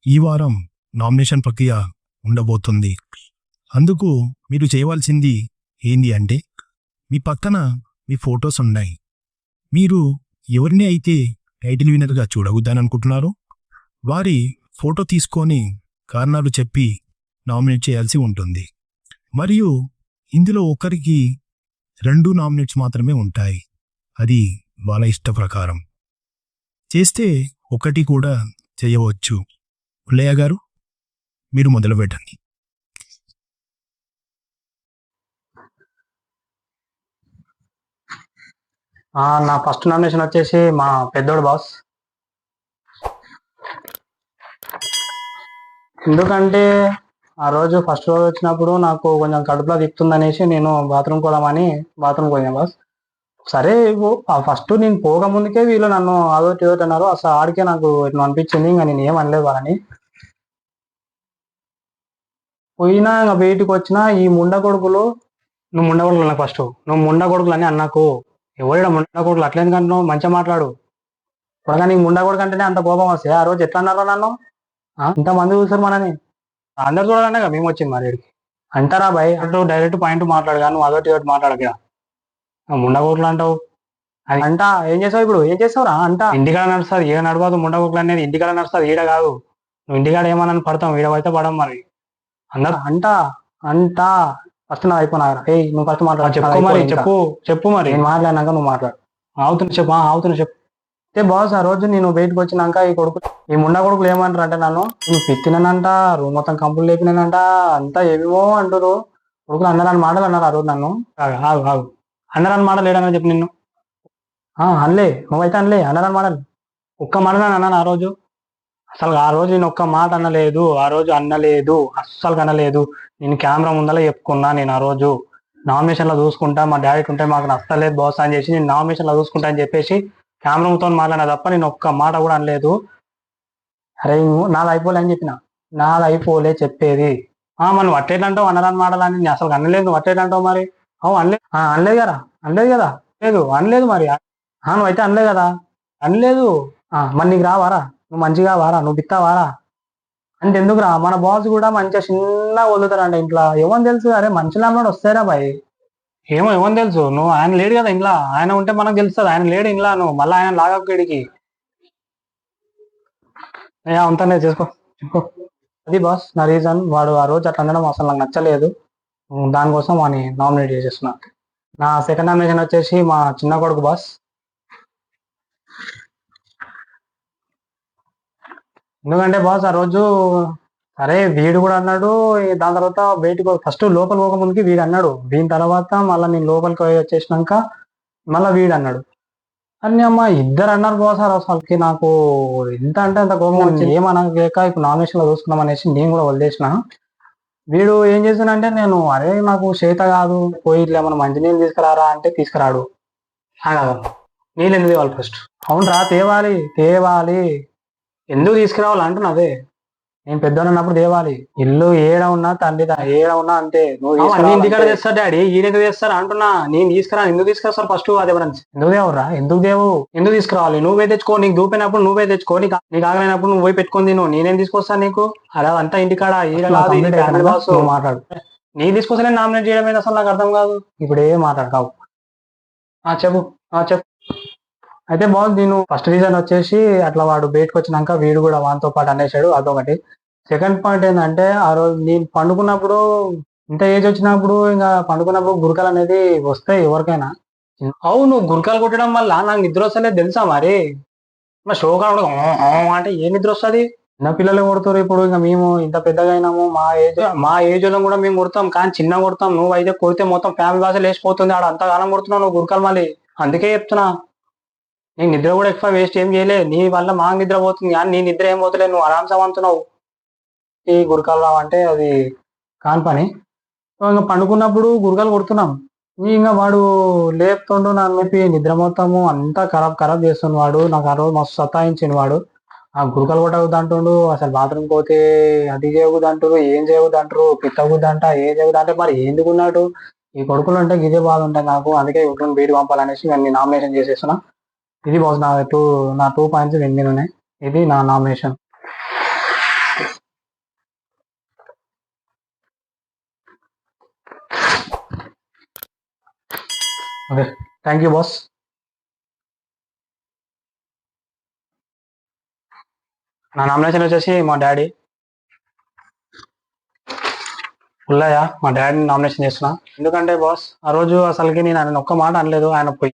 ఈ వారం నామినేషన్ ప్రక్రియ ఉండబోతుంది. అందుకు మీరు చేయవలసింది ఏంది అంటే, మీ పక్కన మీ ఫొటోస్ ఉన్నాయి. మీరు ఎవరిని అయితే టైటిల్ విన్నర్గా చూడవద్దని అనుకుంటున్నారో వారి ఫోటో తీసుకొని కారణాలు చెప్పి నామినేట్ చేయాల్సి ఉంటుంది. మరియు ఇందులో ఒకరికి 2 నామినేట్స్ మాత్రమే ఉంటాయి. అది వాళ్ళ ఇష్ట ప్రకారం చేస్తే ఒకటి కూడా చేయవచ్చు. పుల్లయ్య గారు, మీరు మొదలు పెట్టండి. నా ఫస్ట్ నామినేషన్ వచ్చేసి మా పెద్దోడు బాస్. ఎందుకంటే ఆ రోజు ఫస్ట్ రోజు వచ్చినప్పుడు నాకు కొంచెం కడుపులో తిప్పుతుందనేసి నేను బాత్రూమ్ పోదామని బాత్రూమ్ పోయాను బాస్. సరే ఫస్ట్ నేను పోక ముందుకే వీళ్ళు నన్ను అదొకటి ఇదొకటి అన్నారు. అసలు ఆడికే నాకు ఇట్లా అనిపించింది. ఇంకా నేను ఏం అనలేదు వాళ్ళని. పోయినా ఇంకా బయటికి వచ్చిన ఈ ముండ కొడుకులు, నువ్వు ముండ కొడుకులు అన్న ఫస్ట్, నువ్వు ముండ కొడుకులు అని అన్నాకు. ఎవరైనా ముండ కొడుకులు అట్లా ఎందుకంటే నువ్వు మంచిగా మాట్లాడు. త్వరగా నీకు ముండ కొడుకు అంటేనే అంత కోపం వస్తాయి. ఆ రోజు ఎట్లా అన్నారో నన్ను, ఇంతమంది చూసారు మనని, అందరు చూడాలనే కదా మేము వచ్చింది మరి ఇక్కడికి. అంటారా భయ్, అటు డైరెక్ట్ పాయింట్ మాట్లాడగా, నువ్వు అదొకటి ఇదొకటి మాట్లాడక ముండగోట్లు అంటావు. అది అంట ఏం చేసావు ఇప్పుడు, ఏం చేస్తావురా అంట. ఇంటికాడ నడుస్తుంది, ఈడ నడవదు. ముండగోట్లు అనేది ఇంటికాడ నడుస్తుంది, ఈడ కాదు. నువ్వు ఇంటికాడ ఏమన్నా పడతావు, ఈడ అయితే పడడం మరి. అందరు అంట అంట. ఫస్ట్ నా అయిపోయినా నువ్వు ఫస్ట్ మాట్లాడు. చెప్పు మరి, చెప్పు మరి. నేను మాట్లాడినాక నువ్వు మాట్లాడు. ఆవుతున్నా చెప్పు, ఆవుతున్నా చెప్పు. అయితే బాస్, ఆ రోజు నేను బయటకు వచ్చినాక ఈ ముండ కొడుకులు ఏమంటారు అంటే, నేను పిత్తినానంట, రూమ్ మొత్తం కంపులు లేపినానంట, అంతా ఏమేమో అంటారు. కొడుకులు అన్నారని మాటలు అన్నారు ఆ రోజు నన్ను. ఆగు అన్నారని మాటలు లేడని చెప్పి నిన్ను అనలే, నువ్వైతే అనలే అన్నారని మాటలు. ఒక్క మాట నేను అన్నాను ఆ రోజు. అసలు ఆ రోజు నేను ఒక్క మాట అనలేదు. ఆ రోజు అనలేదు, అస్సలు అనలేదు. నేను కెమెరా ముందర చెప్పుకున్నా. నేను ఆ రోజు నామినేషన్లో చూసుకుంటా, మా డాడీ ఉంటే మాకు నచ్చలేదు బాస్ అని చెప్పి నేను నామినేషన్లో చూసుకుంటా అని చెప్పేసి కెమెరాతో మాట్లాడినా తప్ప నేను ఒక్క మాట కూడా అనలేదు. అరే నాది అయిపోలే అని చెప్పిన. నాది అయిపోలే చెప్పేది. మనం అట్టేటంటావు అన్నదాని మాటలు అని నేను అసలు అనలేదు. నువ్వు అట్టేటంటావు మరి. అనలేదు, అనలేదు కదా, అనలేదు కదా, లేదు అనలేదు మరి. నువ్వు అయితే అనలేదు కదా, అనలేదు. మరి నీకు రావారా, నువ్వు మంచిగా వారా, నువ్వు బిత్తావారా అంటే ఎందుకు రా. మన బాస్ కూడా మంచిగా చిన్నగా వదులుతారంట ఇంట్లో. ఏమని తెలుసు, అరే మనుషులు అన్నాడు వస్తారా బాయ్. ఏమని తెలుసు, నువ్వు ఆయన లేడు కదా ఇంట్లో. ఆయన ఉంటే మనకు తెలుస్తుంది. ఆయన లేడు ఇంట్లో, నువ్వు మళ్ళీ ఆయన లాగక్కడికి అంతానే చేసుకో చెప్పు. అది బాస్ నా రీజన్. వాడు ఆ రోజు అట్లా అనడం అసలు నాకు నచ్చలేదు. దానికోసం వాడిని నామినేట్ చేసేస్తున్నా. నా సెకండ్ నామినేషన్ వచ్చేసి మా చిన్న కొడుకు బాస్. ఎందుకంటే బాస్ ఆ రోజు సరే వీడు కూడా అన్నాడు. దాని తర్వాత బయటకు ఫస్ట్ లోపల పోక ముందుకి వీడు అన్నాడు. దీని తర్వాత మళ్ళీ నేను లోపలికి వచ్చేసినాక మళ్ళీ వీడు అన్నాడు. అని అమ్మ ఇద్దరు అన్నారు బాస్. అసలుకి నాకు ఎంత అంటే అంత కోపం వచ్చింది. ఏమనలేక ఇప్పుడు నామినేషన్ లో చూసుకున్నాం అనేసి నేను కూడా వదిలేసిన. వీడు ఏం చేశానంటే, నేను అరే నాకు చేత కాదు, పోయి ఇట్లా ఏమన్నా మంచినీళ్ళు తీసుకురారా అంటే తీసుకురాడు. నీళ్ళు ఎందుకు తేవాలి ఫస్ట్. అవునరా, తేవాలి ఎందుకు తీసుకురావాలి అంటున్నా. అదే నేను పెద్దన్నప్పుడు దేవాలి. ఇల్లు ఏడ ఉన్నా తండ్రి ఏడ ఉన్నా అంతే. నువ్వు ఇంటికాడ తెస్తారు డాడీ, ఈడెందుకు తెస్తారు అంటున్నా. నేను తీసుకురా, ఎందుకు తీసుకొస్తారు ఫస్ట్. అదే ఎందుకు దేవరా, ఎందుకు తీసుకురావాలి. నువ్వే తెచ్చుకో, నీకు దూపినప్పుడు నువ్వే తెచ్చుకో, నీకు ఆగలేనప్పుడు నువ్వు పోయి పెట్టుకొని తిను. నేనేం తీసుకొస్తాను నీకు. అలా అంతా ఇంటికాడ ఈడ మాట్లాడు. నీ తీసుకొస్తే నేను నామినేట్ చేయడం అసలు నాకు అర్థం కాదు. ఇప్పుడు ఏం మాట్లాడతావు. చెప్పు. అయితే బాస్, నేను ఫస్ట్ రీజన్ వచ్చేసి అట్లా వాడు బయటకు వచ్చినాక వీడు కూడా వానితో పాటు అనేసాడు, అదొకటి. సెకండ్ పాయింట్ ఏంటంటే, ఆ రోజు నేను పండుకున్నప్పుడు, ఇంత ఏజ్ వచ్చినప్పుడు ఇంకా పండుకున్నప్పుడు గురకలు అనేది వస్తాయి ఎవరికైనా. అవును, గురకలు కొట్టడం వల్ల నాకు నిద్ర వస్తలేదు తెలుసా మరి. మా షోగా అంటే ఏ నిద్ర వస్తుంది. చిన్న పిల్లలు కొడుతారు. ఇప్పుడు ఇంకా మేము ఇంత పెద్దగా అయినాము, మా ఏజ్ లో కూడా మేము కొడతాం, కానీ చిన్న కొడతాం. నువ్వు అయితే కొడితే మొత్తం ఫ్యామిలీ భాష లేచిపోతుంది. ఆడ అంతగానం కొడుతున్నావు నువ్వు గురకలు. మళ్ళీ అందుకే చెప్తున్నా, నీకు నిద్ర కూడా ఎక్కువ వేస్ట్ ఏం చేయలేదు. నీ వల్ల మాకు నిద్ర పోతుంది, కానీ నీ నిద్ర ఏం పోతలేదు. నువ్వు ఆరాంసే అంటున్నావు. ఈ గురకాలు రావంటే అది కాని పని. ఇంకా పండుకున్నప్పుడు గురకాలు కొడుతున్నాం. ఇంకా వాడు లేపుతుండు నన్ను చెప్పి నిద్ర మొత్తము అంతా ఖరాబ్ చేస్తుంది వాడు. నాకు ఆ రోజు మస్తు సతాయించిండు వాడు. ఆ గురకలు కొట్టవద్దు అంటుండు. అసలు బాత్రూమ్ పోతే అది చేయవద్దు అంటారు, ఏం చేయవద్దు అంటారు, పిత్తవద్దు అంట, ఏం చేయవద్దు అంటే మరి ఎందుకున్నాడు. ఈ కొడుకులు అంటే గిదే బాధ ఉంటాయి నాకు. అందుకే ఇప్పుడు బయట పంపాలనేసి నేను నామినేషన్ చేసేస్తున్నా. ఇది బాస్ నా 2 పాయింట్స్ విన్ ఉన్నాయి. ఇది నా nomination. Okay, thank you boss. నా నామినేషన్ వచ్చేసి మా డాడీ పుల్లయ్య. మా డాడీని నామినేషన్ చేస్తున్నా. ఎందుకంటే బాస్ ఆ రోజు అసలుకి నేను ఆయన ఒక్క మాట అనలేదు. ఆయన పోయి